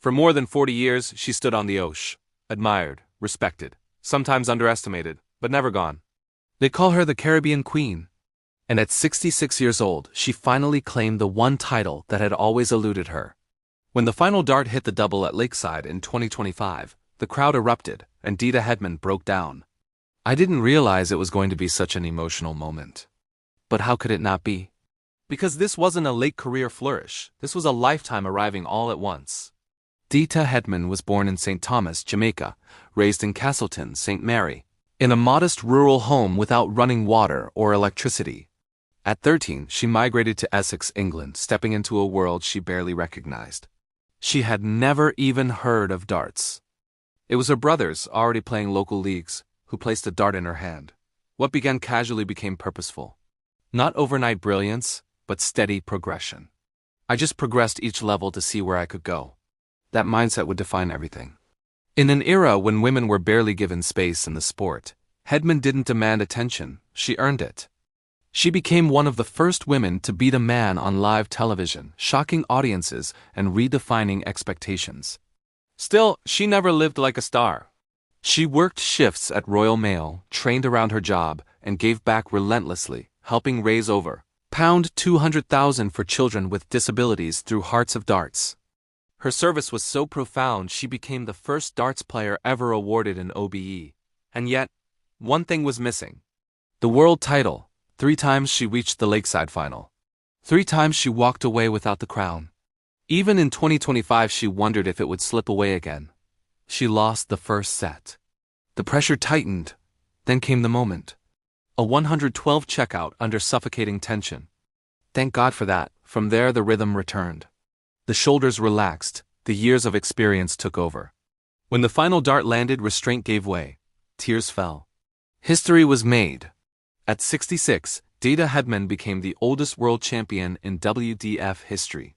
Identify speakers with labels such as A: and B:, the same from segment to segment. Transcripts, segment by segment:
A: For more than 40 years, she stood on the Osh, admired, respected, sometimes underestimated, but never gone. They call her the Caribbean Queen. And at 66 years old, she finally claimed the one title that had always eluded her. When the final dart hit the double at Lakeside in 2025, the crowd erupted, and Deta Hedman broke down. I didn't realize it was going to be such an emotional moment. But how could it not be? Because this wasn't a late career flourish, this was a lifetime arriving all at once. Deta Hedman was born in St. Thomas, Jamaica, raised in Castleton, St. Mary, in a modest rural home without running water or electricity. At 13, she migrated to Essex, England, stepping into a world she barely recognized. She had never even heard of darts. It was her brothers, already playing local leagues, who placed a dart in her hand. What began casually became purposeful. Not overnight brilliance, but steady progression. I just progressed each level to see where I could go. That mindset would define everything. In an era when women were barely given space in the sport, Hedman didn't demand attention, she earned it. She became one of the first women to beat a man on live television, shocking audiences and redefining expectations. Still, she never lived like a star. She worked shifts at Royal Mail, trained around her job, and gave back relentlessly, helping raise over £200,000 for children with disabilities through Hearts of Darts. Her service was so profound she became the first darts player ever awarded an OBE. And yet, one thing was missing. The world title. 3 times she reached the Lakeside final. 3 times she walked away without the crown. Even in 2025 she wondered if it would slip away again. She lost the first set. The pressure tightened. Then came the moment. A 112 checkout under suffocating tension. Thank God for that. From there the rhythm returned. The shoulders relaxed, the years of experience took over. When the final dart landed, restraint gave way. Tears fell. History was made. At 66, Deta Hedman became the oldest world champion in WDF history.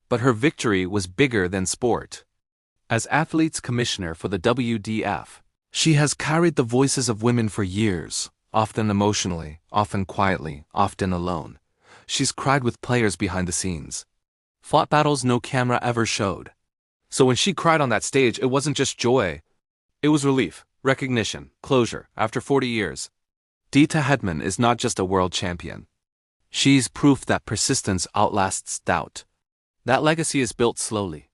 A: But her victory was bigger than sport. As athletes commissioner for the WDF, she has carried the voices of women for years, often emotionally, often quietly, often alone. She's cried with players behind the scenes. Fought battles no camera ever showed. So when she cried on that stage, it wasn't just joy. It was relief, recognition, closure, after 40 years. Deta Hedman is not just a world champion. She's proof that persistence outlasts doubt. That legacy is built slowly.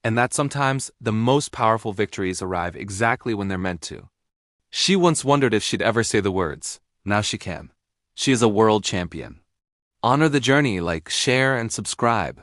A: And that sometimes the most powerful victories arrive exactly when they're meant to. She once wondered if she'd ever say the words. Now she can. She is a world champion. Honor the journey, like, share, and subscribe.